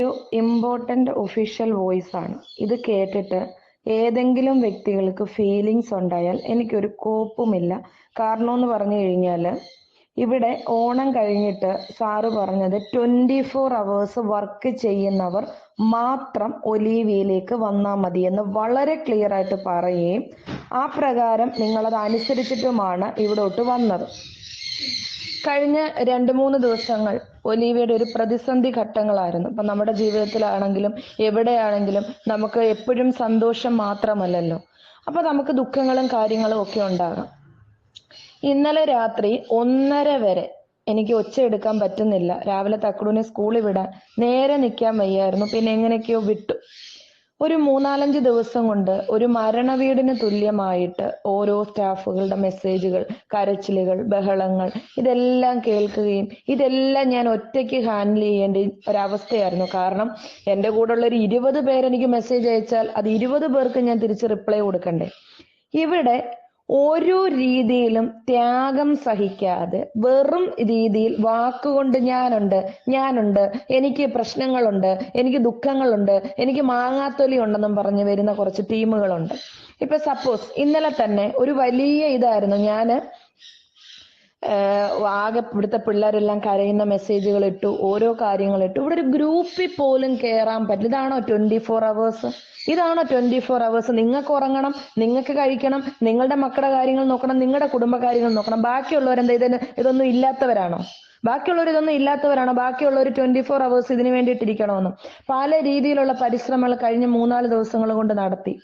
ഒരു important official voice ആണ്. ഇത് കേട്ടിട്ട് ഏതെങ്കിലും വ്യക്തികൾക്ക് ഫീലിങ്സ് ഉണ്ടായാൽ എനിക്കൊരു കോപ്പുമില്ല. കാരണമെന്ന് പറഞ്ഞു കഴിഞ്ഞാൽ ഇവിടെ ഓണം കഴിഞ്ഞിട്ട് സാറ് പറഞ്ഞത് 24 hours വർക്ക് ചെയ്യുന്നവർ മാത്രം ഒലീവിയയിലേക്ക് വന്നാൽ മതി എന്ന് വളരെ ക്ലിയർ ആയിട്ട് പറയുകയും ആ പ്രകാരം നിങ്ങളത് അനുസരിച്ചിട്ടുമാണ് ഇവിടോട്ട് വന്നത്. കഴിഞ്ഞ 2-3 ദിവസങ്ങൾ ഒലീവയുടെ ഒരു പ്രതിസന്ധി ഘട്ടങ്ങളായിരുന്നു. ഇപ്പം നമ്മുടെ ജീവിതത്തിലാണെങ്കിലും എവിടെയാണെങ്കിലും നമുക്ക് എപ്പോഴും സന്തോഷം മാത്രമല്ലല്ലോ. അപ്പൊ നമുക്ക് ദുഃഖങ്ങളും കാര്യങ്ങളും ഒക്കെ ഉണ്ടാകാം. ഇന്നലെ രാത്രി 1:30 വരെ എനിക്ക് ഒച്ച എടുക്കാൻ പറ്റുന്നില്ല. രാവിലെ തക്കുടൂനെ സ്കൂളിൽ വിടാൻ നേരെ നിൽക്കാൻ വയ്യായിരുന്നു. പിന്നെ എങ്ങനെയൊക്കെയോ വിട്ടു. ഒരു 3-4 ദിവസം കൊണ്ട് ഒരു മരണവീടിന് തുല്യമായിട്ട് ഓരോ സ്റ്റാഫുകളുടെ മെസ്സേജുകൾ, കരച്ചിലുകൾ, ബഹളങ്ങൾ ഇതെല്ലാം കേൾക്കുകയും ഇതെല്ലാം ഞാൻ ഒറ്റയ്ക്ക് ഹാൻഡിൽ ചെയ്യേണ്ട ഒരവസ്ഥയായിരുന്നു. കാരണം എൻ്റെ കൂടെയുള്ള ഒരു 20 പേരെനിക്ക് മെസ്സേജ് അയച്ചാൽ അത് 20 പേർക്ക് ഞാൻ തിരിച്ച് റിപ്ലൈ കൊടുക്കണ്ടേ. ഇവിടെ ഓരോ രീതിയിലും ത്യാഗം സഹിക്കാതെ വെറും രീതിയിൽ വാക്കുകൊണ്ട് ഞാനുണ്ട്, എനിക്ക് പ്രശ്നങ്ങളുണ്ട്, എനിക്ക് ദുഃഖങ്ങളുണ്ട്, എനിക്ക് മാങ്ങാത്തൊലി ഉണ്ടെന്നും പറഞ്ഞ് വരുന്ന കുറച്ച് ടീമുകളുണ്ട്. ഇപ്പൊ സപ്പോസ് ഇന്നലെ തന്നെ ഒരു വലിയ ഇതായിരുന്നു. ആകെ ഇവിടുത്തെ പിള്ളേരെല്ലാം കരയുന്ന മെസ്സേജുകൾ ഇട്ടു, ഓരോ കാര്യങ്ങൾ ഇട്ടു. ഇവിടെ ഒരു ഗ്രൂപ്പിൽ പോലും കയറാൻ പറ്റില്ല. ഇതാണോ 24 hours? ഇതാണോ 24 hours? നിങ്ങൾക്ക് ഉറങ്ങണം, നിങ്ങൾക്ക് കഴിക്കണം, നിങ്ങളുടെ മക്കളുടെ കാര്യങ്ങൾ നോക്കണം, നിങ്ങളുടെ കുടുംബകാര്യങ്ങൾ നോക്കണം. ബാക്കിയുള്ളവരെന്താ ഇതൊന്നും ഇല്ലാത്തവരാണോ? ബാക്കിയുള്ളവർ 24 hours ഇതിനു വേണ്ടിയിട്ടിരിക്കണമെന്ന് പല രീതിയിലുള്ള പരിശ്രമങ്ങൾ കഴിഞ്ഞ 3-4 ദിവസങ്ങൾ കൊണ്ട് നടത്തി.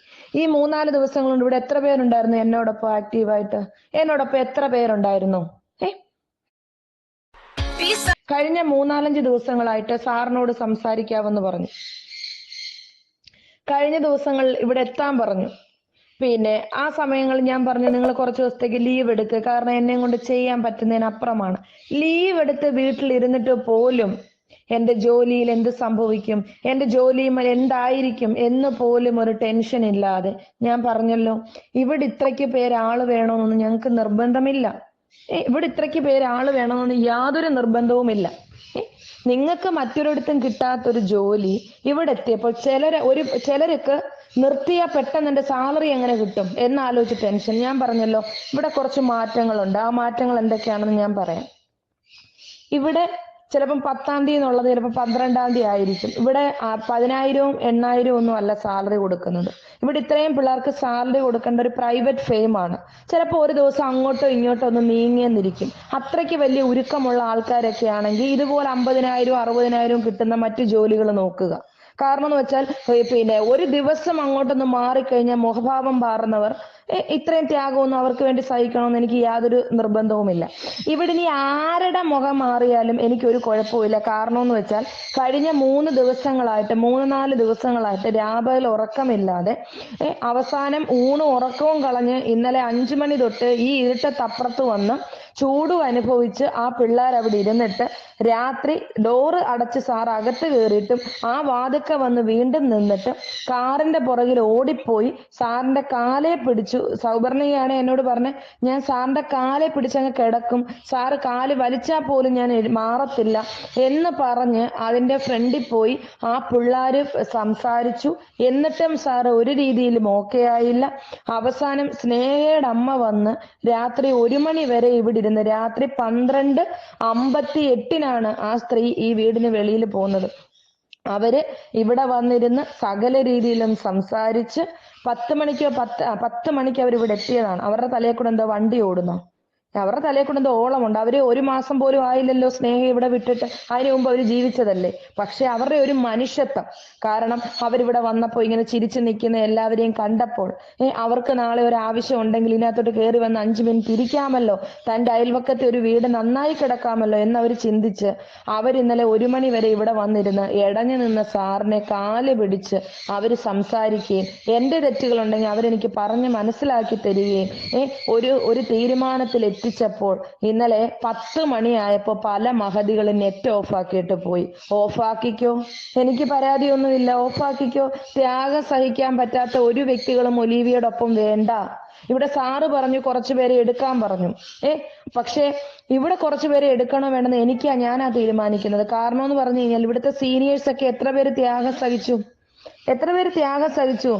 ഈ 3-4 ദിവസങ്ങൾ കൊണ്ട് ഇവിടെ എത്ര പേരുണ്ടായിരുന്നു എന്നോടൊപ്പം ആക്റ്റീവായിട്ട്? എന്നോടൊപ്പം എത്ര പേരുണ്ടായിരുന്നു? കഴിഞ്ഞ 3-4 ദിവസങ്ങളായിട്ട് സാറിനോട് സംസാരിക്കാമെന്ന് പറഞ്ഞു. കഴിഞ്ഞ ദിവസങ്ങളിൽ ഇവിടെ എത്താൻ പറഞ്ഞു. പിന്നെ ആ സമയങ്ങളിൽ ഞാൻ പറഞ്ഞു നിങ്ങൾ കുറച്ച് ദിവസത്തേക്ക് ലീവ് എടുക്കുക, കാരണം എന്നെ കൊണ്ട് ചെയ്യാൻ പറ്റുന്നതിനപ്പുറമാണ്. ലീവ് എടുത്ത് വീട്ടിലിരുന്നിട്ട് പോലും എൻ്റെ ജോലിയിൽ എന്ത് സംഭവിക്കും, എൻ്റെ ജോലിയും എന്തായിരിക്കും എന്ന് പോലും ഒരു ടെൻഷൻ ഇല്ലാതെ ഞാൻ പറഞ്ഞല്ലോ, ഇവിടെ ഇത്രയ്ക്ക് പേര് ആള് വേണമെന്നൊന്നും ഞങ്ങൾക്ക് നിർബന്ധമില്ല. ഇവിടെ ഇത്രയ്ക്ക് പേര് ആള് വേണമെന്ന് യാതൊരു നിർബന്ധവുമില്ല. നിങ്ങൾക്ക് മറ്റൊരിടത്തും കിട്ടാത്തൊരു ജോലി ഇവിടെ എത്തിയപ്പോൾ ചിലർക്ക് നിർത്തിയാൽ പെട്ടെന്ന് എൻ്റെ സാലറി എങ്ങനെ കിട്ടും എന്നാലോചിച്ച് ടെൻഷൻ. ഞാൻ പറഞ്ഞല്ലോ ഇവിടെ കുറച്ച് മാറ്റങ്ങളുണ്ട്. ആ മാറ്റങ്ങൾ എന്തൊക്കെയാണെന്ന് ഞാൻ പറയാം. ഇവിടെ ചിലപ്പം 10-ാം തീയതി എന്നുള്ളത് ചിലപ്പോൾ 12-ാം തീയതി ആയിരിക്കും. ഇവിടെ 10,000-ഉം 8,000-ഉം ഒന്നും അല്ല സാലറി കൊടുക്കുന്നത്. ഇവിടെ ഇത്രയും പിള്ളേർക്ക് സാലറി കൊടുക്കേണ്ട ഒരു പ്രൈവറ്റ് ഫെയിമാണ്. ചിലപ്പോൾ ഒരു ദിവസം അങ്ങോട്ടോ ഇങ്ങോട്ടോ ഒന്ന് നീങ്ങിയെന്നിരിക്കും. അത്രയ്ക്ക് വലിയ ഉരുക്കമുള്ള ആൾക്കാരൊക്കെ ആണെങ്കിൽ ഇതുപോലെ 50,000-ഉം 60,000-ഉം കിട്ടുന്ന മറ്റു ജോലികൾ നോക്കുക. കാരണം എന്ന് വെച്ചാൽ പിന്നെ ഒരു ദിവസം അങ്ങോട്ടൊന്ന് മാറിക്കഴിഞ്ഞാൽ മുഖഭാവം മാറുന്നവർ ഇത്രയും ത്യാഗമൊന്നും അവർക്ക് വേണ്ടി സഹിക്കണമെന്ന് എനിക്ക് യാതൊരു നിർബന്ധവുമില്ല. ഇവിടെ ഇനി ആരുടെ മുഖം മാറിയാലും എനിക്കൊരു കുഴപ്പമില്ല. കാരണം എന്ന് വെച്ചാൽ കഴിഞ്ഞ 3-4 ദിവസങ്ങളായിട്ട് രാപകൽ ഉറക്കമില്ലാതെ അവസാനം ഊണും ഉറക്കവും കളഞ്ഞ് ഇന്നലെ 5 മണി തൊട്ട് ഈ ഇരുട്ടത്തപ്പുറത്ത് വന്ന് ചൂടും അനുഭവിച്ച് ആ പിള്ളേർ അവിടെ ഇരുന്നിട്ട് രാത്രി ഡോറ് അടച്ച് സാർ അകത്ത് കയറിയിട്ടും ആ വാതുക്ക വന്ന് വീണ്ടും നിന്നിട്ട് കാറിന്റെ പുറകിൽ ഓടിപ്പോയി സാറിന്റെ കാലെ പിടിച്ചു. സൗപർണികയാണ് എന്നോട് പറഞ്ഞ് ഞാൻ സാറിന്റെ കാലെ പിടിച്ചങ്ങ് കിടക്കും, സാറ് കാല് വലിച്ചാൽ പോലും ഞാൻ മാറത്തില്ല എന്ന് പറഞ്ഞ് അതിന്റെ ഫ്രണ്ടിൽ പോയി ആ പിള്ളേര് സംസാരിച്ചു. എന്നിട്ടും സാറ് ഒരു രീതിയിലും ഓക്കെ ആയില്ല. അവസാനം സ്നേഹയുടെ അമ്മ വന്ന് രാത്രി 1 മണി വരെ ഇവിടെ ഇരുന്ന് രാത്രി 12:58 ആ സ്ത്രീ ഈ വീടിന് വെളിയിൽ പോകുന്നത്. അവര് ഇവിടെ വന്നിരുന്ന് സകല രീതിയിലും സംസാരിച്ച് 10 മണിക്ക് അവർ ഇവിടെ എത്തിയതാണ്. അവരുടെ തലയിൽ കൂടെ എന്തോ വണ്ടി ഓടുന്നോ? അവരുടെ തലയിൽ കൂടെ എന്തോ ഓളമുണ്ട്. അവര് 1 മാസം പോലും ആയില്ലല്ലോ സ്നേഹ ഇവിടെ വിട്ടിട്ട്. അതിനു മുമ്പ് അവര് ജീവിച്ചതല്ലേ. പക്ഷെ അവരുടെ ഒരു മനുഷ്യത്വം, കാരണം അവരിവിടെ വന്നപ്പോൾ ഇങ്ങനെ ചിരിച്ചു നിൽക്കുന്ന എല്ലാവരെയും കണ്ടപ്പോൾ അവർക്ക് നാളെ ഒരു ആവശ്യം ഉണ്ടെങ്കിൽ ഇതിനകത്തോട്ട് കയറി വന്ന് 5 മിനിറ്റ് ഇരിക്കാമല്ലോ, തൻ്റെ അയൽവക്കത്തെ ഒരു വീട് നന്നായി കിടക്കാമല്ലോ എന്നവർ ചിന്തിച്ച് അവരിന്നലെ 1 മണി വരെ ഇവിടെ വന്നിരുന്ന് ഇടഞ്ഞു നിന്ന സാറിനെ കാല് പിടിച്ച് അവർ സംസാരിക്കുകയും എൻ്റെ തെറ്റുകളുണ്ടെങ്കിൽ അവരെനിക്ക് പറഞ്ഞ് മനസ്സിലാക്കി തരികയും ഒരു തീരുമാനത്തിലെത്തി എത്തിച്ചപ്പോൾ ഇന്നലെ 10 മണിയായപ്പോ പല മഹതികളും നെറ്റ് ഓഫാക്കിയിട്ട് പോയി. ഓഫാക്കിക്കോ, എനിക്ക് പരാതിയൊന്നുമില്ല, ഓഫാക്കിക്കോ. ത്യാഗം സഹിക്കാൻ പറ്റാത്ത ഒരു വ്യക്തികളും ഒലീവിയോടൊപ്പം വേണ്ട. ഇവിടെ സാറ് പറഞ്ഞു കുറച്ചു പേരെ എടുക്കാൻ പറഞ്ഞു. പക്ഷെ ഇവിടെ കുറച്ചു പേരെ എടുക്കണോ വേണ്ടെന്ന് ഞാനാ തീരുമാനിക്കുന്നത്. കാരണം എന്ന് പറഞ്ഞു കഴിഞ്ഞാൽ ഇവിടുത്തെ സീനിയേഴ്സ് ഒക്കെ എത്ര പേര് ത്യാഗം സഹിച്ചു, എത്ര പേര് ത്യാഗം സഹിച്ചു.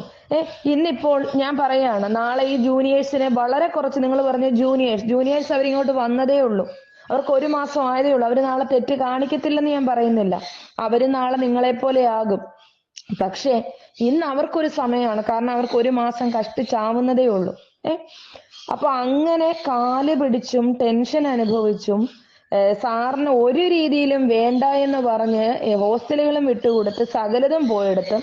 ഇന്നിപ്പോൾ ഞാൻ പറയാണ്, നാളെ ഈ ജൂനിയേഴ്സിനെ വളരെ കുറച്ച്, നിങ്ങൾ പറഞ്ഞ ജൂനിയേഴ്സ് അവരിങ്ങോട്ട് വന്നതേ ഉള്ളൂ, അവർക്ക് 1 മാസം ആയതേ ഉള്ളൂ. അവര് നാളെ തെറ്റ് കാണിക്കത്തില്ലെന്ന് ഞാൻ പറയുന്നില്ല, അവര് നാളെ നിങ്ങളെപ്പോലെ ആകും. പക്ഷെ ഇന്ന് അവർക്കൊരു സമയമാണ്, കാരണം അവർക്ക് 1 മാസം കഷ്ടിച്ചാവുന്നതേ ഉള്ളൂ. അപ്പൊ അങ്ങനെ കാല് പിടിച്ചും ടെൻഷൻ അനുഭവിച്ചും സാറിന് ഒരു രീതിയിലും വേണ്ട എന്ന് പറഞ്ഞ് ഹോസ്റ്റലുകളും വിട്ടുകൊടുത്ത് സകലതും പോയെടുത്ത്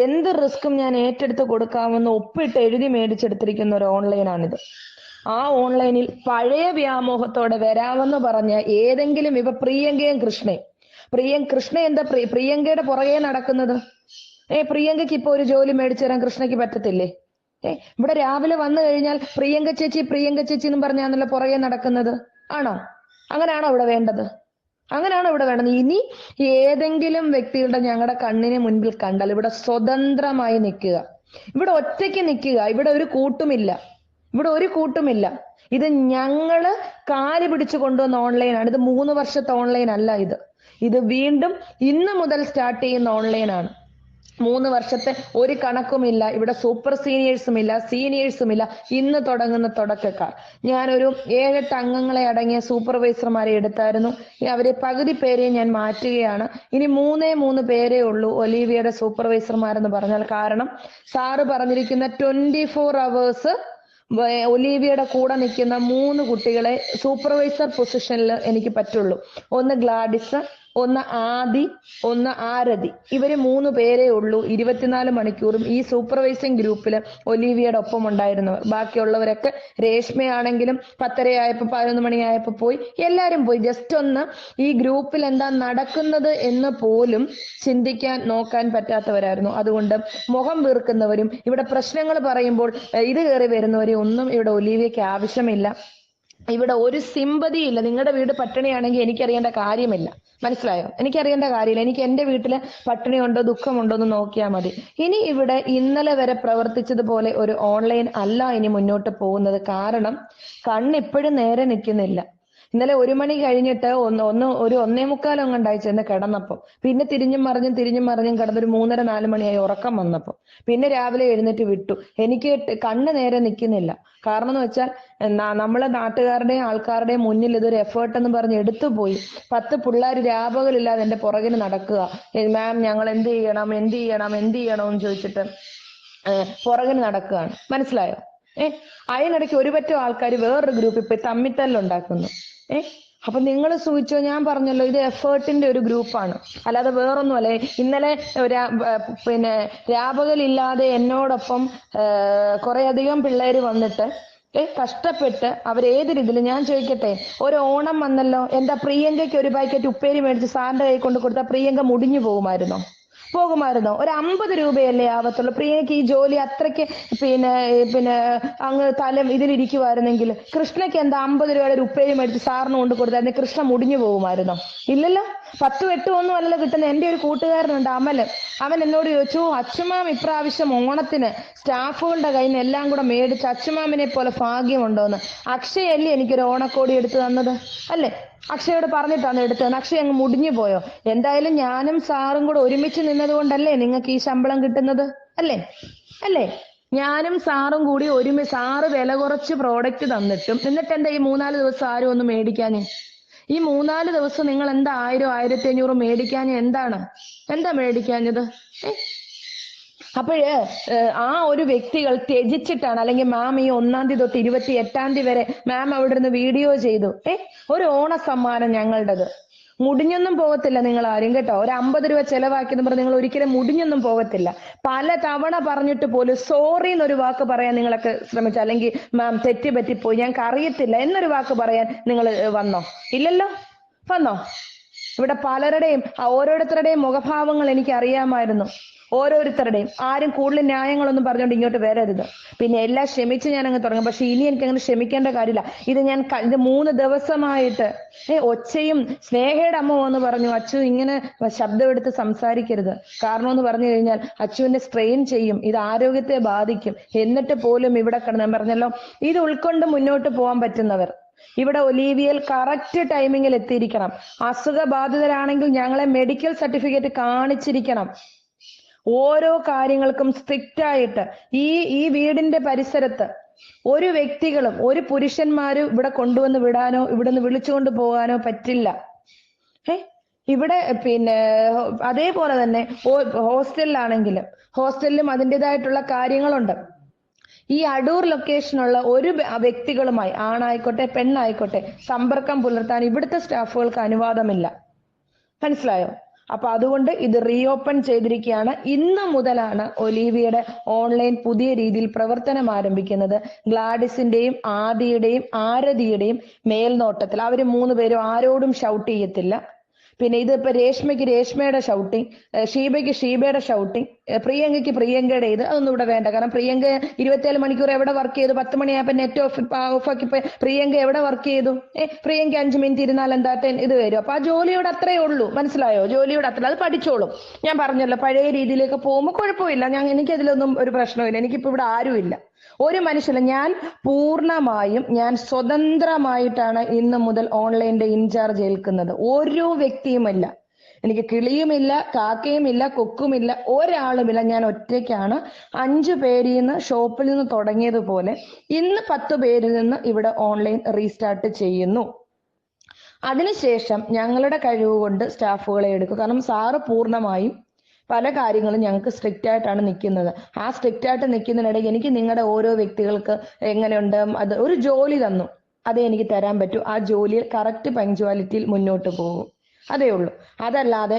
എന്ത് റിസ്ക്കും ഞാൻ ഏറ്റെടുത്ത് കൊടുക്കാമെന്ന് ഒപ്പിട്ട് എഴുതി മേടിച്ചെടുത്തിരിക്കുന്ന ഒരു ഓൺലൈനാണിത്. ആ ഓൺലൈനിൽ പഴയ വ്യാമോഹത്തോടെ വരാമെന്ന് പറഞ്ഞ ഏതെങ്കിലും ഇപ്പൊ പ്രിയങ്കയും കൃഷ്ണ എന്താ പ്രിയങ്കയുടെ പുറകെ നടക്കുന്നത്? പ്രിയങ്കയ്ക്ക് ഇപ്പൊ ഒരു ജോലി മേടിച്ചു തരാൻ കൃഷ്ണയ്ക്ക് പറ്റത്തില്ലേ? ഇവിടെ രാവിലെ വന്നു കഴിഞ്ഞാൽ പ്രിയങ്ക ചേച്ചി എന്നും പറഞ്ഞാണല്ലോ പുറകെ നടക്കുന്നത്. ആണോ? അങ്ങനെയാണോ ഇവിടെ വേണ്ടത്? അങ്ങനെയാണോ ഇവിടെ വേണ്ടത്? ഇനി ഏതെങ്കിലും വ്യക്തികളുടെ ഞങ്ങളുടെ കണ്ണിന് മുൻപിൽ കണ്ടാൽ ഇവിടെ സ്വതന്ത്രമായി നിൽക്കുക, ഇവിടെ ഒറ്റയ്ക്ക് നിൽക്കുക. ഇവിടെ ഒരു കൂട്ടുമില്ല. ഇത് ഞങ്ങള് കാല് പിടിച്ചു കൊണ്ടുവന്ന ഓൺലൈനാണ്. ഇത് 3 വർഷത്തെ ഓൺലൈൻ അല്ല. ഇത് വീണ്ടും ഇന്ന് മുതൽ സ്റ്റാർട്ട് ചെയ്യുന്ന ഓൺലൈനാണ്. 3 വർഷത്തെ ഒരു കണക്കുമില്ല. ഇവിടെ സൂപ്പർ സീനിയേഴ്സും ഇല്ല. ഇന്ന് തുടങ്ങുന്ന തുടക്കക്കാർ. ഞാനൊരു 7-8 അംഗങ്ങളെ അടങ്ങിയ സൂപ്പർവൈസർമാരെ എടുത്തായിരുന്നു. അവരെ പകുതി പേരെ ഞാൻ മാറ്റുകയാണ്. ഇനി 3 പേരേ ഉള്ളൂ ഒലീവിയയുടെ സൂപ്പർവൈസർമാരെന്ന് പറഞ്ഞാൽ. കാരണം സാറ് പറഞ്ഞിരിക്കുന്ന 24 hours ഒലീവിയയുടെ കൂടെ നിൽക്കുന്ന 3 കുട്ടികളെ സൂപ്പർവൈസർ പൊസിഷനിൽ എനിക്ക് പറ്റുള്ളൂ. ഒന്ന് ഗ്ലാഡിസ്, ഒന്ന് ആദി, ഒന്ന് ആരതി. ഇവര് 3 പേരേ ഉള്ളൂ 24 മണിക്കൂറും ഈ സൂപ്പർവൈസിങ് ഗ്രൂപ്പിൽ ഒലീവിയയുടെ ഒപ്പം ഉണ്ടായിരുന്നവർ. ബാക്കിയുള്ളവരൊക്കെ രേഷ്മയാണെങ്കിലും 10:30 ആയപ്പോ 11 മണിയായപ്പോ പോയി, എല്ലാരും പോയി. ജസ്റ്റ് ഒന്ന് ഈ ഗ്രൂപ്പിൽ എന്താ നടക്കുന്നത് എന്ന് പോലും ചിന്തിക്കാൻ നോക്കാൻ പറ്റാത്തവരായിരുന്നു. അതുകൊണ്ട് മുഖം വീർക്കുന്നവരും ഇവിടെ പ്രശ്നങ്ങൾ പറയുമ്പോൾ ഇത് കയറി വരുന്നവരും ഒന്നും ഇവിടെ ഒലീവിയയ്ക്ക് ആവശ്യമില്ല. ഇവിടെ ഒരു സിമ്പതിയില്ല. നിങ്ങളുടെ വീട് പട്ടിണിയാണെങ്കിൽ എനിക്കറിയേണ്ട കാര്യമില്ല, മനസ്സിലായോ? എനിക്കറിയേണ്ട കാര്യമില്ല. എനിക്ക് എന്റെ വീട്ടില് പട്ടിണിയുണ്ടോ ദുഃഖമുണ്ടോ എന്ന് നോക്കിയാൽ മതി. ഇനി ഇവിടെ ഇന്നലെ വരെ പ്രവർത്തിച്ചതുപോലെ ഒരു ഓൺലൈൻ അല്ല ഇനി മുന്നോട്ട് പോകുന്നത്. കാരണം കണ്ണിപ്പോഴും നേരെ നിൽക്കുന്നില്ല. ഇന്നലെ 1 മണി കഴിഞ്ഞിട്ട് ഒരു 1:45 അങ്ങണ്ടായി ചെന്ന് കിടന്നപ്പോ പിന്നെ തിരിഞ്ഞും മറിഞ്ഞും കിടന്നൊരു 3:30-4 മണിയായി ഉറക്കം വന്നപ്പോ പിന്നെ രാവിലെ എഴുന്നേറ്റ് വിട്ടു. എനിക്ക് കണ്ണ് നേരെ നിൽക്കുന്നില്ല. കാരണം എന്ന് വെച്ചാൽ നമ്മളെ നാട്ടുകാരുടെയും ആൾക്കാരുടെയും മുന്നിൽ ഇതൊരു എഫേർട്ട് എന്ന് പറഞ്ഞ് എടുത്തുപോയി. 10 പിള്ളേർ രാപകലില്ലാതെ എന്റെ പുറകിന് നടക്കുക. മാം ഞങ്ങൾ എന്ത് ചെയ്യണം എന്ന് ചോദിച്ചിട്ട് പുറകിന് നടക്കുകയാണ്, മനസ്സിലായോ? അതിനിടയ്ക്ക് ഒരുപറ്റം ആൾക്കാർ വേറൊരു ഗ്രൂപ്പിൽ പോയി തമ്മിത്തല്ലുണ്ടാക്കുന്നു. അപ്പൊ നിങ്ങൾ സൂചിച്ചോ, ഞാൻ പറഞ്ഞല്ലോ ഇത് എഫേർട്ടിന്റെ ഒരു ഗ്രൂപ്പാണ്, അല്ലാതെ വേറൊന്നുമല്ല. ഇന്നലെ രാപകലില്ലാതെ എന്നോടൊപ്പം കുറെ അധികം പിള്ളേര് വന്നിട്ട് കഷ്ടപ്പെട്ട് അവരേത് രീതിയിൽ, ഞാൻ ചോദിക്കട്ടെ, ഒരു ഓണം വന്നല്ലോ, എന്താ പ്രിയങ്കയ്ക്ക് ഒരു പാക്കറ്റ് ഉപ്പേരി മേടിച്ച് സാറിന്റെ കൈ കൊണ്ട് കൊടുത്താൽ പ്രിയങ്ക മുടിഞ്ഞു പോകുമായിരുന്നോ? ഒരു 50 രൂപയല്ലേ ആവത്തുള്ളൂ. പ്രിയക്ക് ഈ ജോലി അത്രയ്ക്ക് അങ്ങ് ഇതിലിരിക്കുമായിരുന്നെങ്കിൽ കൃഷ്ണയ്ക്ക് എന്താ 50 രൂപയുടെ ഒരു ഉപ്പേരി മേടിച്ച് സാറിന് കൊണ്ട് കൊടുത്തായിരുന്നു, കൃഷ്ണ മുടിഞ്ഞു പോകുമായിരുന്നോ? ഇല്ലല്ലോ. 10 8 ഒന്നും അല്ലല്ലോ കിട്ടുന്നത്. എന്റെ ഒരു കൂട്ടുകാരനുണ്ട് അമല്, അവൻ എന്നോട് ചോദിച്ചു, അച്ചുമാം ഇപ്രാവശ്യം ഓണത്തിന് സ്റ്റാഫുകളുടെ കയ്യിൽ നിന്ന് എല്ലാം കൂടെ മേടിച്ച് അച്ചുമാമിനെ പോലെ ഭാഗ്യമുണ്ടോന്ന്. അക്ഷയല്ലേ എനിക്കൊരു ഓണക്കോടി എടുത്തു തന്നത്, അല്ലേ? അക്ഷയോട് പറഞ്ഞിട്ടാണ് എടുത്തത്. അക്ഷയ് അങ്ങ് മുടിഞ്ഞു പോയോ? എന്തായാലും ഞാനും സാറും കൂടെ ഒരുമിച്ച് നിന്നത് കൊണ്ടല്ലേ നിങ്ങൾക്ക് ഈ ശമ്പളം കിട്ടുന്നത്, അല്ലേ? ഞാനും സാറും കൂടി സാറ് വില കുറച്ച് പ്രോഡക്റ്റ് തന്നിട്ടും എന്നിട്ട് എന്താ ഈ 3-4 ദിവസം ആരും ഒന്നും മേടിക്കാന്? ഈ 3-4 ദിവസം നിങ്ങൾ എന്താ 1000 1500 മേടിക്കാന്? എന്താ മേടിക്കാഞ്ഞത്? അപ്പോഴ് ആ ഒരു വ്യക്തികൾ ത്യജിച്ചിട്ടാണ്, അല്ലെങ്കിൽ മാം ഈ 1-ാം തീയതി തൊട്ട് 28-ാം തീയതി വരെ മാം അവിടെ നിന്ന് വീഡിയോ ചെയ്തു, ഒരു ഓണ സമ്മാനം ഞങ്ങളുടേത്. മുടിഞ്ഞൊന്നും പോകത്തില്ല നിങ്ങൾ ആരും, കേട്ടോ. ഒരു 50 രൂപ ചെലവാക്കിയെന്ന് പറഞ്ഞ് നിങ്ങൾ ഒരിക്കലും മുടിഞ്ഞൊന്നും പോകത്തില്ല. പല തവണ പറഞ്ഞിട്ട് പോലും സോറി എന്നൊരു വാക്ക് പറയാൻ നിങ്ങളൊക്കെ ശ്രമിച്ചു, അല്ലെങ്കിൽ മാം തെറ്റുപറ്റിപ്പോയി ഞങ്ങൾക്ക് അറിയത്തില്ല എന്നൊരു വാക്ക് പറയാൻ നിങ്ങൾ വന്നോ? ഇല്ലല്ലോ. വന്നോ? ഇവിടെ പലരുടെയും ഓരോരുത്തരുടെയും മുഖഭാവങ്ങൾ എനിക്ക് അറിയാമായിരുന്നു. ഓരോരുത്തരുടെയും ആരും കൂടുതൽ ന്യായങ്ങളൊന്നും പറഞ്ഞുകൊണ്ട് ഇങ്ങോട്ട് വരരുത്. പിന്നെ എല്ലാം ക്ഷമിച്ച് ഞാൻ അങ്ങ് തുടങ്ങും. പക്ഷെ ഇനി എനിക്ക് അങ്ങനെ ക്ഷമിക്കേണ്ട കാര്യമില്ല. ഇത് 3 ദിവസമായിട്ട് ഒച്ചയും സ്നേഹയുടെ അമ്മ എന്ന് പറഞ്ഞു, അച്ചു ഇങ്ങനെ ശബ്ദമെടുത്ത് സംസാരിക്കരുത്. കാരണം എന്ന് പറഞ്ഞു കഴിഞ്ഞാൽ അച്ചുവിനെ സ്ട്രെയിൻ ചെയ്യും, ഇത് ആരോഗ്യത്തെ ബാധിക്കും. എന്നിട്ട് പോലും ഇവിടെ കിടന്ന് പറഞ്ഞല്ലോ, ഇത് ഉൾക്കൊണ്ട് മുന്നോട്ട് പോകാൻ പറ്റുന്നവർ ഇവിടെ ഒലീവിയയിൽ കറക്റ്റ് ടൈമിങ്ങിൽ എത്തിയിരിക്കണം. അസുഖബാധിതരാണെങ്കിൽ ഞങ്ങളെ മെഡിക്കൽ സർട്ടിഫിക്കറ്റ് കാണിച്ചിരിക്കണം. ഓരോ കാര്യങ്ങൾക്കും സ്ട്രിക്റ്റ് ആയിട്ട് ഈ വീടിന്റെ പരിസരത്ത് ഒരു വ്യക്തികളും ഒരു പുരുഷന്മാരും ഇവിടെ കൊണ്ടുവന്ന് വിടാനോ ഇവിടുന്ന് വിളിച്ചുകൊണ്ട് പോകാനോ പറ്റില്ല. ഇവിടെ പിന്നെ അതേപോലെ തന്നെ ഹോസ്റ്റലിലും അതിൻ്റെതായിട്ടുള്ള കാര്യങ്ങളുണ്ട്. ഈ അടൂർ ലൊക്കേഷനുള്ള ഒരു വ്യക്തികളുമായി, ആണായിക്കോട്ടെ പെണ്ണായിക്കോട്ടെ, സമ്പർക്കം പുലർത്താൻ ഇവിടുത്തെ സ്റ്റാഫുകൾക്ക് അനുവാദമില്ല. മനസ്സിലായോ? അപ്പൊ അതുകൊണ്ട് ഇത് റീഓപ്പൺ ചെയ്തിരിക്കുകയാണ്. ഇന്ന് മുതലാണ് ഒലീവിയയുടെ ഓൺലൈൻ പുതിയ രീതിയിൽ പ്രവർത്തനം ആരംഭിക്കുന്നത്. ഗ്ലാഡിസിന്റെയും ആദിയുടെയും ആരതിയുടെയും മേൽനോട്ടത്തിൽ. അവര് 3 പേരും ആരോടും ഷൗട്ട് ചെയ്യത്തില്ല. പിന്നെ ഇതിപ്പോ രേഷ്മയ്ക്ക് രേഷ്മയുടെ ഷൗട്ടിങ്, ഷീബയ്ക്ക് ഷീബയുടെ ഷൗട്ടിങ്, പ്രിയങ്കയ്ക്ക് പ്രിയങ്കയുടെ അതൊന്നും ഇവിടെ വേണ്ട. കാരണം പ്രിയങ്ക 24 മണിക്കൂർ എവിടെ വർക്ക് ചെയ്തു? 10 മണിയായപ്പോ നെറ്റ് ഓഫ് ആക്കി പ്രിയങ്ക എവിടെ വർക്ക് ചെയ്തു? പ്രിയങ്ക 5 മിനിറ്റ് ഇരുന്നാൽ എന്താ ഇത് വരും. അപ്പൊ ആ ജോലിയോട് അത്രേ ഉള്ളൂ. മനസ്സിലായോ? ജോലിയോട് അത്ര, അത് പഠിച്ചോളും. ഞാൻ പറഞ്ഞല്ലോ, പഴയ രീതിയിലേക്ക് പോകുമ്പോൾ കുഴപ്പമില്ല. എനിക്കതിലൊന്നും ഒരു പ്രശ്നമില്ല. എനിക്കിപ്പോ ഇവിടെ ആരുമില്ല, ഒരു മനുഷ്യല്ല. ഞാൻ സ്വതന്ത്രമായിട്ടാണ് ഇന്ന് മുതൽ ഓൺലൈനിന്റെ ഇൻചാർജ് ഏൽക്കുന്നത്. ഒരു വ്യക്തിയുമില്ല, എനിക്ക് കിളിയുമില്ല, കാക്കയുമില്ല, കൊക്കുമില്ല, ഒരാളുമില്ല. ഞാൻ ഒറ്റയ്ക്കാണ്. 5 പേരിൽ നിന്ന് ഷോപ്പിൽ നിന്ന് തുടങ്ങിയതുപോലെ ഇന്ന് 10 പേരിൽ നിന്ന് ഇവിടെ ഓൺലൈൻ റീസ്റ്റാർട്ട് ചെയ്യുന്നു. അതിനുശേഷം ഞങ്ങളുടെ കഴിവ് കൊണ്ട് സ്റ്റാഫുകളെ എടുക്കും. കാരണം സാറ് പൂർണ്ണമായും പല കാര്യങ്ങളും ഞങ്ങൾക്ക് സ്ട്രിക്റ്റ് ആയിട്ടാണ് നിൽക്കുന്നത്. ആ സ്ട്രിക്റ്റ് ആയിട്ട് നിൽക്കുന്നതിനിടയിൽ എനിക്ക് നിങ്ങളുടെ ഓരോ വ്യക്തികൾക്ക് എങ്ങനെയുണ്ട്, അത് ഒരു ജോലി തന്നു, അതേ എനിക്ക് തരാൻ പറ്റൂ. ആ ജോലിയിൽ കറക്റ്റ് പങ്ക്ച്വാലിറ്റിയിൽ മുന്നോട്ട് പോകും, അതേ ഉള്ളൂ. അതല്ലാതെ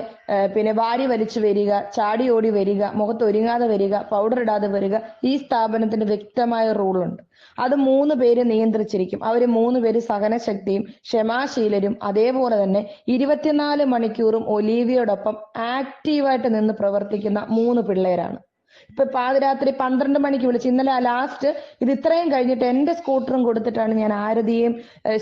പിന്നെ വാരി വലിച്ചു വരിക, ചാടി ഓടി വരിക, മുഖത്ത് ഒരുങ്ങാതെ വരിക, പൗഡർ ഇടാതെ വരിക, ഈ സ്ഥാപനത്തിന് വ്യക്തമായ റൂളുണ്ട്. അത് 3 പേര് നിയന്ത്രിച്ചിരിക്കും. അവര് 3 പേര് സഹനശക്തിയും ക്ഷമാശീലരും അതേപോലെ തന്നെ 24 മണിക്കൂറും ഒലീവിയോടൊപ്പം ആക്റ്റീവായിട്ട് നിന്ന് പ്രവർത്തിക്കുന്ന 3 പിള്ളേരാണ്. ഇപ്പൊ പാതിരാത്രി 12 മണിക്ക് വിളിച്ച് ഇന്നലെ ലാസ്റ്റ് ഇത് ഇത്രയും കഴിഞ്ഞിട്ട് എന്റെ സ്കൂട്ടറും കൊടുത്തിട്ടാണ് ഞാൻ ആരതിയെയും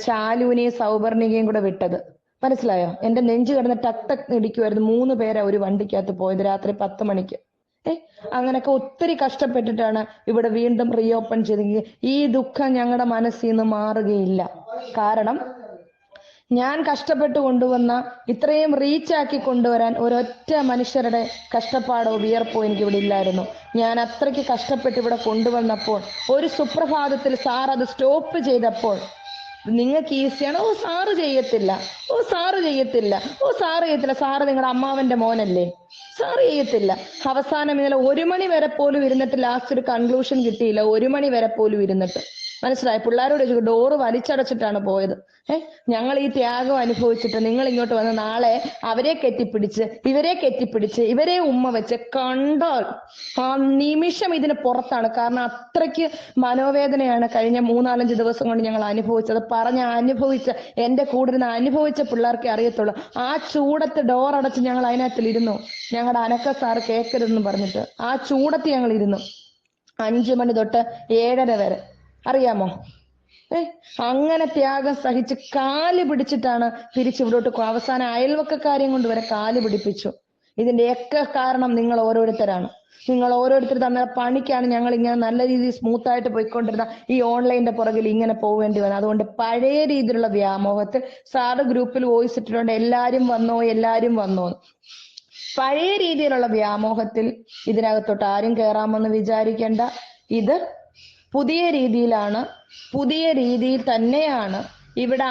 ശാലുവിനെയും സൗപർണികയും കൂടെ വിട്ടത്. മനസ്സിലായോ? എന്റെ നെഞ്ചു കിടന്ന് ടക് ടക് ഇടിക്കുമായിരുന്നു. 3 പേരാ ഒരു വണ്ടിക്കകത്ത് പോയത് രാത്രി 10 മണിക്ക്. അങ്ങനൊക്കെ ഒത്തിരി കഷ്ടപ്പെട്ടിട്ടാണ് ഇവിടെ വീണ്ടും റീഓപ്പൺ ചെയ്തെങ്കിൽ ഈ ദുഃഖം ഞങ്ങളുടെ മനസ്സിൽ നിന്ന് മാറുകയില്ല. കാരണം ഞാൻ കഷ്ടപ്പെട്ട് കൊണ്ടുവന്ന ഇത്രയും റീച്ചാക്കി കൊണ്ടുവരാൻ ഒരൊറ്റ മനുഷ്യരുടെ കഷ്ടപ്പാടോ വിയർപ്പോ എനിക്ക് ഇവിടെ ഇല്ലായിരുന്നു. ഞാൻ അത്രയ്ക്ക് കഷ്ടപ്പെട്ട് ഇവിടെ കൊണ്ടുവന്നപ്പോൾ ഒരു സുപ്രഭാതത്തിൽ സാർ അത് സ്റ്റോപ്പ് ചെയ്തപ്പോൾ നിങ്ങൾക്ക് ഈസിയാണ്. സാറ് ചെയ്യത്തില്ല, സാറ് ചെയ്യത്തില്ല, സാറ് നിങ്ങളുടെ അമ്മാവന്റെ മോനല്ലേ, സാറ് ചെയ്യത്തില്ല. അവസാനം ഇന്നലെ 1 മണി വരെ പോലും ഇരുന്നിട്ട് ലാസ്റ്റ് ഒരു കൺക്ലൂഷൻ കിട്ടിയില്ല. 1 മണി വരെ പോലും ഇരുന്നിട്ട് മനസ്സിലായി. പിള്ളേരോട് ഡോറ് വലിച്ചടച്ചിട്ടാണ് പോയത്. ഞങ്ങൾ ഈ ത്യാഗം അനുഭവിച്ചിട്ട് നിങ്ങൾ ഇങ്ങോട്ട് വന്ന് നാളെ അവരെ കെട്ടിപ്പിടിച്ച് ഇവരെ ഉമ്മ വെച്ച് കണ്ടാൽ ആ നിമിഷം ഇതിന് പുറത്താണ്. കാരണം അത്രയ്ക്ക് മനോവേദനയാണ് കഴിഞ്ഞ 3-4 ദിവസം കൊണ്ട് ഞങ്ങൾ അനുഭവിച്ചത്. അനുഭവിച്ച എന്റെ കൂടെ ഇരുന്ന് അനുഭവിച്ച പിള്ളേർക്കേ അറിയത്തുള്ളൂ. ആ ചൂടത്ത് ഡോർ അടച്ച് ഞങ്ങൾ അതിനകത്തിലിരുന്നു. ഞങ്ങളുടെ അനക്ക സാറ് കേൾക്കരുതെന്ന് പറഞ്ഞിട്ട് ആ ചൂടത്ത് ഞങ്ങൾ ഇരുന്നു 5 മണി തൊട്ട് 7:30 വരെ. അറിയാമോ? അങ്ങനെ ത്യാഗം സഹിച്ച് കാല് പിടിച്ചിട്ടാണ് തിരിച്ചിവിടോട്ട്. അവസാനം അയൽവക്കക്കാരെയും കൊണ്ട് വരെ കാല് പിടിപ്പിച്ചു. ഇതിന്റെയൊക്കെ കാരണം നിങ്ങൾ ഓരോരുത്തരാണ്. നിങ്ങൾ ഓരോരുത്തർ തന്ന പണിക്കാണ് ഞങ്ങൾ ഇങ്ങനെ നല്ല രീതിയിൽ സ്മൂത്തായിട്ട് പോയിക്കൊണ്ടിരുന്ന ഈ ഓൺലൈനിന്റെ പുറകിൽ ഇങ്ങനെ പോവേണ്ടി വന്നത്. അതുകൊണ്ട് പഴയ രീതിയിലുള്ള വ്യാമോഹത്തിൽ സാറ് ഗ്രൂപ്പിൽ വോയിസ് ഇട്ടിട്ടുണ്ട്, എല്ലാരും വന്നോ. പഴയ രീതിയിലുള്ള വ്യാമോഹത്തിൽ ഇതിനകത്തോട്ട് ആരും കയറാമെന്ന് വിചാരിക്കേണ്ട. ഇത് പുതിയ രീതിയിലാണ്, പുതിയ രീതിയിൽ തന്നെയാണ്. ഇവിടെ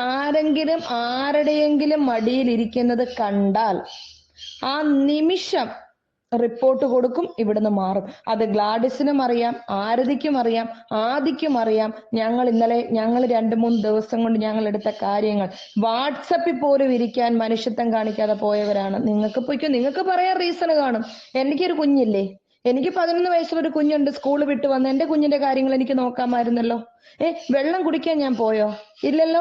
ആരുടെയെങ്കിലും മടിയിലിരിക്കുന്നത് കണ്ടാൽ ആ നിമിഷം റിപ്പോർട്ട് കൊടുക്കും, ഇവിടുന്ന് മാറും. അത് ഗ്ലാഡിസിനും അറിയാം, ആരതിക്കും അറിയാം, ആദിക്കും അറിയാം. ഞങ്ങൾ 2-3 ദിവസം കൊണ്ട് ഞങ്ങൾ എടുത്ത കാര്യങ്ങൾ വാട്സപ്പിൽ പോലും ഇരിക്കാൻ മനുഷ്യത്വം കാണിക്കാതെ പോയവരാണ്. നിങ്ങൾക്ക് പറയാൻ റീസൺ കാണും. എനിക്കൊരു കുഞ്ഞില്ലേ, എനിക്ക് 11 വയസ്സുള്ളൊരു കുഞ്ഞുണ്ട്, സ്കൂൾ വിട്ട് വന്ന് എന്റെ കുഞ്ഞിന്റെ കാര്യങ്ങൾ എനിക്ക് നോക്കാമായിരുന്നല്ലോ. വെള്ളം കുടിക്കാൻ ഞാൻ പോയോ? ഇല്ലല്ലോ.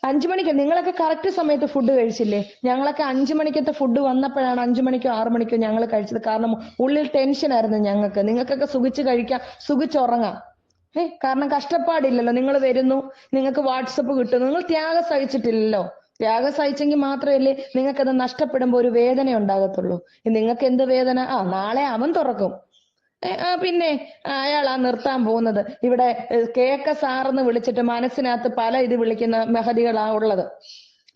5 മണിക്ക് നിങ്ങളൊക്കെ കറക്റ്റ് സമയത്ത് ഫുഡ് കഴിച്ചില്ലേ? ഞങ്ങളൊക്കെ 5 മണിക്കത്തെ ഫുഡ് വന്നപ്പോഴാണ് 5 മണിക്കോ 6 മണിക്കോ ഞങ്ങൾ കഴിച്ചത്. കാരണം ഉള്ളിൽ ടെൻഷൻ ആയിരുന്നു ഞങ്ങൾക്ക്. നിങ്ങൾക്കൊക്കെ സുഖിച്ച് കഴിക്കാം, സുഖിച്ചുറങ്ങാം. കാരണം കഷ്ടപ്പാടില്ലല്ലോ. നിങ്ങൾ വരുന്നു, നിങ്ങൾക്ക് വാട്സപ്പ് കിട്ടുന്നു, നിങ്ങൾ ത്യാഗം സഹിച്ചിട്ടില്ലല്ലോ. ത്യാഗം സഹിച്ചെങ്കിൽ മാത്രമല്ലേ നിങ്ങൾക്കത് നഷ്ടപ്പെടുമ്പോ ഒരു വേദന ഉണ്ടാകത്തുള്ളൂ. നിങ്ങൾക്ക് എന്ത് വേദന? നാളെ അവൻ തുറക്കും. പിന്നെ അയാളാ നിർത്താൻ പോകുന്നത്. ഇവിടെ കേക്ക സാറെന്ന് വിളിച്ചിട്ട് മനസ്സിനകത്ത് പല ഇത് വിളിക്കുന്ന മെഹദികളാ ഉള്ളത്.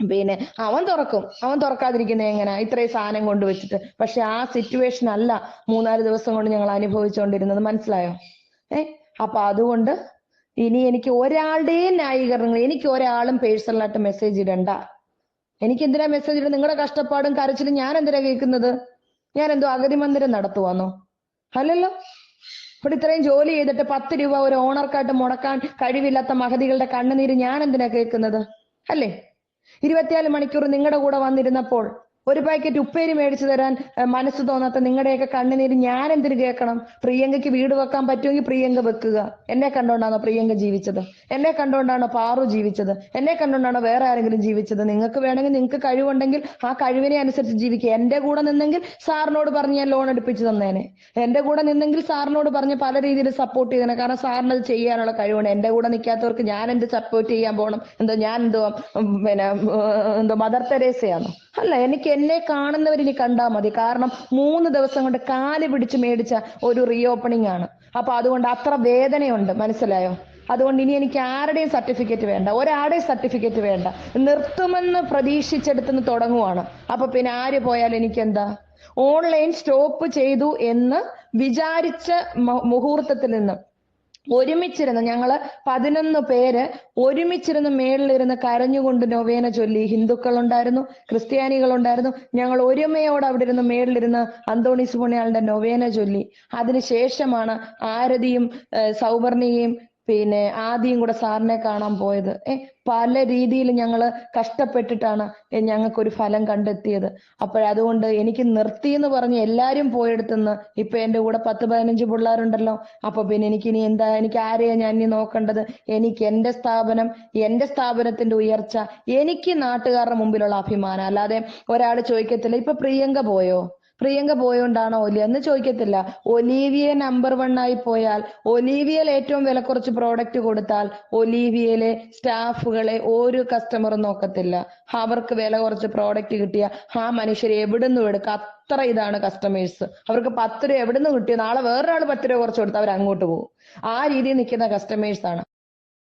പിന്നെ അവൻ തുറക്കും. അവൻ തുറക്കാതിരിക്കുന്ന എങ്ങനെ? ഇത്രയും സാധനം കൊണ്ടുവച്ചിട്ട്. പക്ഷെ ആ സിറ്റുവേഷൻ അല്ല 3-4 ദിവസം കൊണ്ട് ഞങ്ങൾ അനുഭവിച്ചുകൊണ്ടിരുന്നത്. മനസ്സിലായോ? അപ്പൊ അതുകൊണ്ട് ഇനി എനിക്ക് ഒരാളുടെയും ന്യായീകരണങ്ങൾ, എനിക്ക് ഒരാളും പേഴ്സണലായിട്ട് മെസ്സേജ് ഇടണ്ട. എനിക്ക് എന്തിനാ മെസ്സേജ് ഇടുന്നത്? നിങ്ങളുടെ കഷ്ടപ്പാടും കരച്ചിലും ഞാൻ എന്തിനാ കേൾക്കുന്നത്? ഞാൻ എന്തോ അഗതി മന്ദിരം നടത്തുവാന്നോ? അല്ലല്ലോ. ഇവിടെ ഇത്രയും ജോലി ചെയ്തിട്ട് 10 രൂപ ഒരു ഓണർക്കായിട്ട് മുടക്കാൻ കഴിവില്ലാത്ത മഹതികളുടെ കണ്ണുനീര് ഞാൻ എന്തിനാ കേൾക്കുന്നത്? അല്ലേ? 24 മണിക്കൂർ നിങ്ങളുടെ കൂടെ വന്നിരുന്നപ്പോൾ ഒരു പാക്കറ്റ് ഉപ്പേരി മേടിച്ചു തരാൻ മനസ്സ് തോന്നാത്ത നിങ്ങളുടെയൊക്കെ കണ്ണുനീര് ഞാൻ എന്തിനു കേൾക്കണം? പ്രിയങ്കയ്ക്ക് വീട് വെക്കാൻ പറ്റുമെങ്കിൽ പ്രിയങ്ക വെക്കുക. എന്നെ കണ്ടോണ്ടാണോ പ്രിയങ്ക ജീവിച്ചത്? എന്നെ കണ്ടോണ്ടാണോ പാറു ജീവിച്ചത്? എന്നെ കണ്ടോണ്ടാണോ വേറെ ആരെങ്കിലും ജീവിച്ചത്? നിങ്ങൾക്ക് വേണമെങ്കിൽ, നിങ്ങൾക്ക് കഴിവുണ്ടെങ്കിൽ ആ കഴിവിനെ അനുസരിച്ച് ജീവിക്കുക. എന്റെ കൂടെ നിന്നെങ്കിൽ സാറിനോട് പറഞ്ഞ് ഞാൻ ലോൺ എടുപ്പിച്ചു തന്നേനെ. എന്റെ കൂടെ നിന്നെങ്കിൽ സാറിനോട് പറഞ്ഞ് പല രീതിയിൽ സപ്പോർട്ട് ചെയ്തേനെ. കാരണം സാറിന് അത് ചെയ്യാനുള്ള കഴിവുണ്ട്. എന്റെ കൂടെ നിൽക്കാത്തവർക്ക് ഞാൻ എന്ത് സപ്പോർട്ട് ചെയ്യാൻ പോകണം? ഞാൻ എന്തോ മദർ തെരേസയാണോ? അല്ല. എനിക്ക് എന്നെ കാണുന്നവരിനി കണ്ടാൽ മതി. കാരണം 3 ദിവസം കൊണ്ട് കാല് പിടിച്ച് മേടിച്ച ഒരു റീ ഓപ്പണിംഗ് ആണ്. അപ്പൊ അതുകൊണ്ട് അത്ര വേദനയുണ്ട്. മനസ്സിലായോ? അതുകൊണ്ട് ഇനി എനിക്ക് ആരുടെയും സർട്ടിഫിക്കറ്റ് വേണ്ട, ഒരാളുടെയും സർട്ടിഫിക്കറ്റ് വേണ്ട. നിർത്തുമെന്ന് പ്രതീക്ഷിച്ചെടുത്തുനിന്ന് തുടങ്ങുവാണ്. അപ്പൊ പിന്നെ ആര് പോയാലും എനിക്കെന്താ? ഓൺലൈൻ സ്റ്റോപ്പ് ചെയ്തു എന്ന് വിചാരിച്ച മുഹൂർത്തത്തിൽ നിന്ന് ഒരുമിച്ചിരുന്ന് ഞങ്ങള് 11 പേര് ഒരുമിച്ചിരുന്ന് മേളിലിരുന്ന് കരഞ്ഞുകൊണ്ട് നൊവേന ചൊല്ലി. ഹിന്ദുക്കളുണ്ടായിരുന്നു, ക്രിസ്ത്യാനികളുണ്ടായിരുന്നു. ഞങ്ങൾ ഒരുമയോടെ അവിടെ ഇരുന്ന് മേളിലിരുന്ന് അന്തോണീസ് പുണ്യാളന്റെ നൊവേന ചൊല്ലി. അതിനുശേഷമാണ് ആരതിയും സൗവർണികയും പിന്നെ ആദ്യം കൂടെ സാറിനെ കാണാൻ പോയത്. പല രീതിയിൽ ഞങ്ങള് കഷ്ടപ്പെട്ടിട്ടാണ് ഞങ്ങൾക്കൊരു ഫലം കണ്ടെത്തിയത്. അപ്പോഴതുകൊണ്ട് എനിക്ക് നിർത്തി എന്ന് പറഞ്ഞ് എല്ലാരും പോയെടുത്തുനിന്ന് ഇപ്പൊ എന്റെ കൂടെ 10-15 പിള്ളേരുണ്ടല്ലോ. അപ്പൊ പിന്നെ എനിക്കിനി എന്താ? എനിക്ക് ആരെയാ ഞാൻ ഇനി നോക്കേണ്ടത്? എനിക്ക് എന്റെ സ്ഥാപനം, എന്റെ സ്ഥാപനത്തിന്റെ ഉയർച്ച, എനിക്ക് നാട്ടുകാരുടെ മുമ്പിലുള്ള അഭിമാനം. അല്ലാതെ ഒരാൾ ചോദിക്കത്തില്ല ഇപ്പൊ പ്രിയങ്ക പോയോ, പ്രിയങ്ക പോയോണ്ടാണോ ഒലിയ എന്ന് ചോദിക്കത്തില്ല. ഒലീവിയ നമ്പർ 1 ആയി പോയാൽ, ഒലീവിയയിൽ ഏറ്റവും വില കുറച്ച് പ്രോഡക്റ്റ് കൊടുത്താൽ ഒലീവിയയിലെ സ്റ്റാഫുകളെ ഒരു കസ്റ്റമറും നോക്കത്തില്ല. അവർക്ക് വില കുറച്ച് പ്രോഡക്റ്റ് കിട്ടിയ ആ മനുഷ്യരെ എവിടുന്നും എടുക്കുക. അത്ര ഇതാണ് കസ്റ്റമേഴ്സ്. അവർക്ക് 10 രൂപ എവിടുന്ന് കിട്ടിയോ നാളെ വേറൊരാൾ 10 രൂപ കുറച്ച് കൊടുത്ത് അവർ അങ്ങോട്ട് പോകും. ആ രീതിയിൽ നിൽക്കുന്ന കസ്റ്റമേഴ്സ് ആണ്.